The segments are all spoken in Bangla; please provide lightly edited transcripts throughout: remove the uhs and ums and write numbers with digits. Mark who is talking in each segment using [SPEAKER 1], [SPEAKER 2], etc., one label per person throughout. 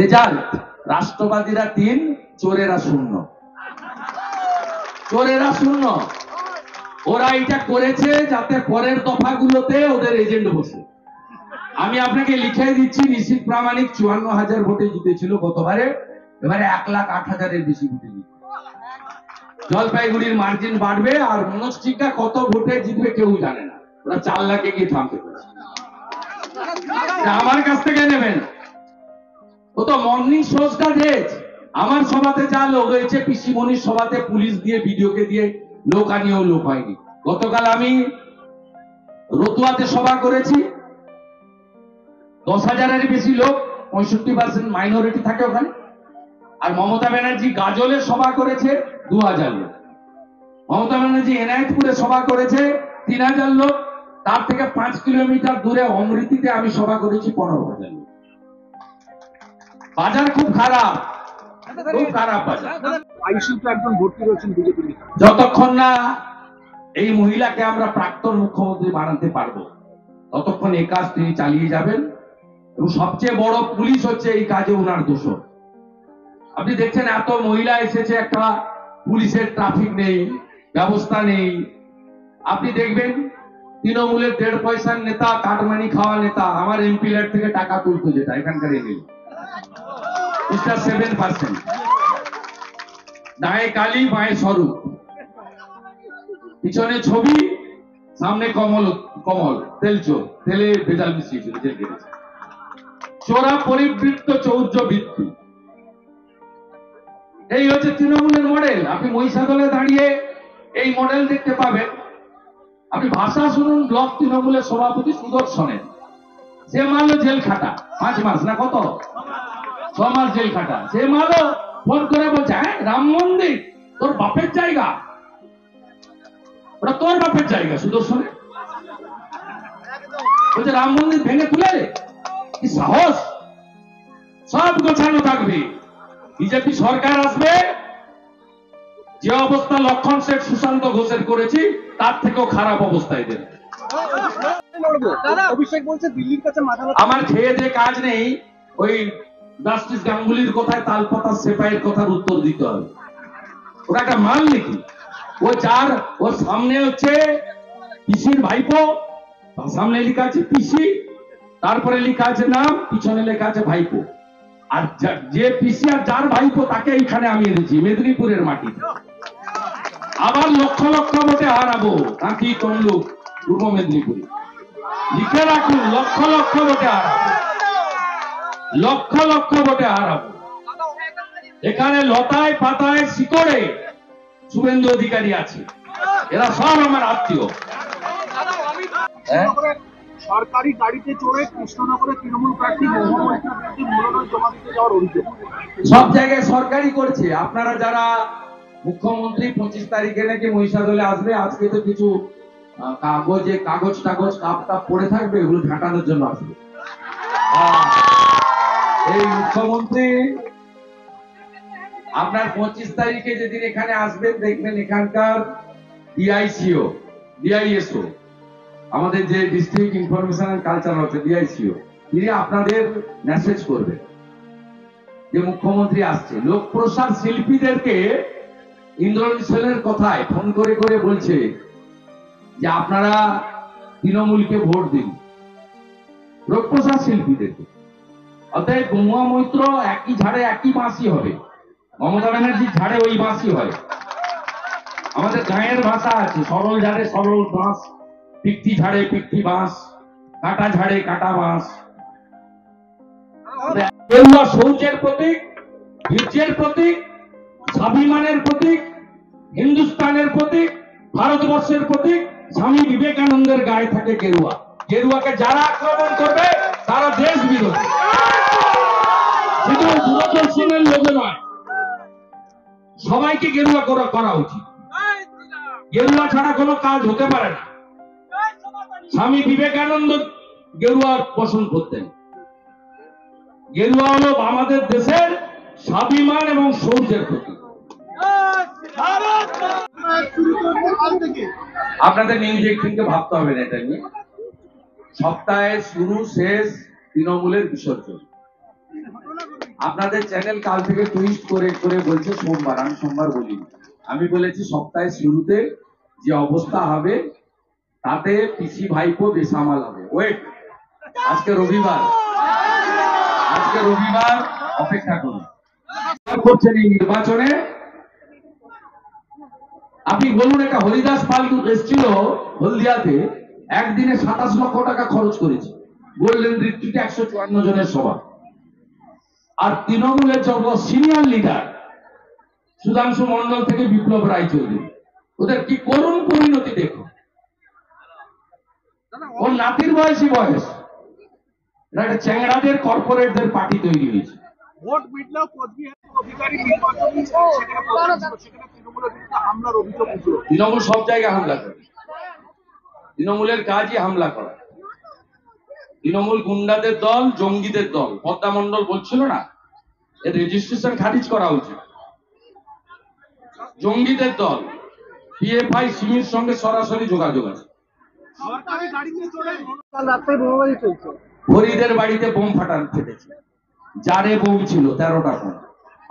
[SPEAKER 1] রেজাল্ট রাষ্ট্রবাদীরা 3, চোরেরা 0। চোরেরা 0। ওরা এটা করেছে যাতে পরের দফাগুলোতে ওদের এজেন্ট বসে। আমি আপনাকে লিখে দিচ্ছি, নিশীথ প্রামাণিক 54,000 ভোটে জিতেছিল গতবারে, এবারে 1,08,000-এর বেশি ভোটে জিতবে। জলপাইগুড়ির মার্জিন বাড়বে, আর মনোজ টিকা কত ভোটে জিতবে কেউ জানে না। ওরা 4 লাখে গিয়ে থামতে পারছে। আমার কাছ থেকে নেবেন, ও তো মর্নিং শোজটা দিয়েছে। আমার সভাতে যা লোক হয়েছে, পিসিমণির সভাতে পুলিশ দিয়ে ভিডিওকে দিয়ে লোক আনিয়েও লোক হয়নি। গতকাল আমি রতুয়াতে সভা করেছি, 10,000-এর বেশি লোক, 65% মাইনরিটি থাকে ওখানে। আর মমতা ব্যানার্জি গাজলে সভা করেছে 2,000 লোক। মমতা ব্যানার্জি এনায়েতপুরে সভা করেছে 3,000 লোক। তার থেকে 5 কিলোমিটার দূরে অমৃতিতে আমি সভা করেছি 15,000 লোক। বাজার খুব খারাপ, খুব খারাপ বাজার। যতক্ষণ না এই মহিলাকে আমরা প্রাক্তন মুখ্যমন্ত্রী বানাতে পারবো, ততক্ষণ এই কাজ তিনি চালিয়ে যাবেন। এবং সবচেয়ে বড় পুলিশ হচ্ছে এই কাজে ওনার দোষ। আপনি দেখছেন এত মহিলা এসেছে, একটা পুলিশের ট্রাফিক নেই, ব্যবস্থা নেই। আপনি দেখবেন তৃণমূলের 1.5 পয়সার নেতা, কাটমানি খাওয়া নেতা, আমার এমপি ল্যাড থেকে টাকা তুলতো, যেটা এখানকার এমএলএ 7%। দায়ে কালি বাঁয়ে স্বরূপ, পিছনে ছবি, সামনে কমল, কমল তেল চোর, তেলে ভেজাল মিশিয়েছিল, জেল কেটেছে। চোরা পরিবৃত্ত চৌর্য বৃত্তি, এই হচ্ছে তৃণমূলের মডেল। আপনি মহিষাদলে দাঁড়িয়ে এই মডেল দেখতে পাবেন। আপনি ভাষা শুনুন, ব্লক তৃণমূলের সভাপতি সুদর্শনের, সে মারলো জেল খাটা 5 মাস না কত, 6 মাস জেল খাটা। সে মারলো, ফোন করে বলছে, হ্যাঁ রাম মন্দির তোর বাপের জায়গা, ওটা তোর বাপের জায়গা। সুদর্শনের বলছে রাম মন্দির ভেঙে তুলে, কি সাহস! সব গোছানো থাকবে। বিজেপি সরকার আসবে, যে অবস্থা লক্ষণ শেঠ সুশান্ত ঘোষের করেছি, তার থেকেও খারাপ অবস্থায় দেবে। আমার খেয়ে যে কাজ নেই, ওই জাস্টিস গাঙ্গুলির কথায় তালপাতা সেপাইয়ের কথার উত্তর দিতে হবে। ওরা একটা মাল নাকি? ওর সামনে হচ্ছে পিসির ভাইপো, সামনে লেখা আছে পিসি, তারপরে লেখা আছে নাম, পিছনে লেখা আছে ভাইপো। আর যে পিসি আর যার ভাইপো, তাকে এইখানে আমি এনেছি মেদিনীপুরের মাটি। আবার লক্ষ লক্ষ ভোটে হারাবো কাঁথি তমলুক পূর্ব মেদিনীপুরে। লিখে রাখুন, লক্ষ লক্ষ ভোটে হারাবো, লক্ষ লক্ষ ভোটে হারাবো। এখানে লতায় পাতায় শিকড়ে শুভেন্দু অধিকারী আছে, এরা সব আমার আত্মীয়।
[SPEAKER 2] সরকারি গাড়িতে চড়ে কৃষ্ণনগরে তৃণমূল প্রার্থী মনোনয়ন জমা দিতে যাওয়ার অভিযোগ
[SPEAKER 1] সব জায়গায় সরকারি করছে। আপনারা যারা মুখ্যমন্ত্রী 25 তারিখে নাকি মহিষাদলে আসবে, আজকে তো কিছু কাগজ কাপ পড়ে থাকবে, এগুলো ঝাঁটানোর জন্য আসবে। এই মুখ্যমন্ত্রী আপনার 25 তারিখে যেদিন এখানে আসবেন, দেখবেন এখানকার ডিআইএসও, আমাদের যে ডিস্ট্রিক্ট ইনফরমেশন এন্ড কালচার হচ্ছে ডিআইসিও, তিনি আপনাদের মেসেজ করবেন যে মুখ্যমন্ত্রী আসছে। লোক প্রসার শিল্পীদেরকে ইন্দ্রনীল সেনের কথায় ফোন করে করে বলছে যে আপনারা তৃণমূলকে ভোট দিন, লোক প্রসার শিল্পীদেরকে। অতএব গৌয়া মৈত্র একই ঝাড়ে একই বাঁশি হবে, মমতা ব্যানার্জির ঝাড়ে ওই বাঁশি হয়। আমাদের গাঁয়ের ভাষা আছে, সরল ঝাড়ে সরল বাঁশ, পিকটি ঝাড়ে পিকটি বাঁশ, কাটা ঝাড়ে কাটা বাঁশ। গেরুয়া শৌচের প্রতীক, বীর্যের প্রতীক, স্বাভিমানের প্রতীক, হিন্দুস্তানের প্রতীক, ভারতবর্ষের প্রতীক। স্বামী বিবেকানন্দের গায়ে থাকে গেরুয়া। গেরুয়াকে যারা আক্রমণ করবে তারা দেশ বিরোধী, শুধু দূরদর্শনের লোকে নয়, সবাইকে গেরুয়া করা উচিত। গেরুয়া ছাড়া কোনো কাজ হতে পারে না। স্বামী বিবেকানন্দ গেরুয়া পছন্দ করতেন। গেরুয়া হলো আমাদের দেশের স্বাভিমান এবং শৌর্যের প্রতীক। আপনাদের নিউজ এইটিনকে ভাবতে হবে না এটা নিয়ে। সপ্তাহে শুরু শেষ তৃণমূলের বিসর্জন। আপনাদের চ্যানেল কাল থেকে টুইস্ট করে করে বলছে সোমবার, আমি সোমবার বলিনি। আমি বলেছি সপ্তাহের শুরুতে যে অবস্থা হবে তাতে পিসি ভাইপো বেসামাল হবে। ওয়েট, আজকে রবিবার, আজকে রবিবার, অপেক্ষা করুন। করছেন এই নির্বাচনে আপনি বলুন, একটা হরিদাস পাল এসেছিল হলদিয়াতে, একদিনে 27 লক্ষ টাকা খরচ করেছে, গোল্ডেন রিট্রিটে 154 জনের সভা। আর তৃণমূলের যত সিনিয়র লিডার সুধাংশু মন্ডল থেকে বিপ্লব রায়চৌধুরী, ওদের কি করুণ পরিণতি দেখো। ওর নাতির বয়সী বয়স, একটা চ্যাংড়াদের কর্পোরেটদের পার্টি তৈরি হয়েছে।
[SPEAKER 2] ভোট মিটলেও কোচবিহার অধিকারী নির্বাচনী সেখানে প্রচার ছিল, সেখানে তৃণমূলের বিরুদ্ধে হামলার অভিযোগ উঠল।
[SPEAKER 1] তৃণমূল সব জায়গায় হামলা করে, তৃণমূলের কাজই হামলা করা। তৃণমূল গুন্ডাদের দল, জঙ্গিদের দল। পদ্মা মণ্ডল বলছিল না, এর রেজিস্ট্রেশন খারিজ করা উচিত। জঙ্গিদের দল, পিএফআই সিমির সঙ্গে সরাসরি যোগাযোগ আছে।
[SPEAKER 2] সরকারি গাড়িতে চড়ে কাল রাতে বোমাবাজি চলছে।
[SPEAKER 1] ফরিদের বাড়িতে বোম ফাটানো ফেটেছে, যারে বোম ছিল 13টা বোম,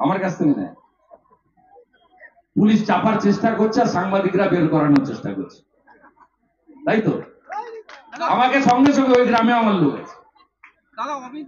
[SPEAKER 1] আমার কাছ থেকে নেয়। পুলিশ চাপার চেষ্টা করছে আর সাংবাদিকরা বের করানোর চেষ্টা করছে, তাই তো। আমাকে সঙ্গে সঙ্গে ওই গ্রামে আমার লোক আছে।
[SPEAKER 2] দাদা অমিত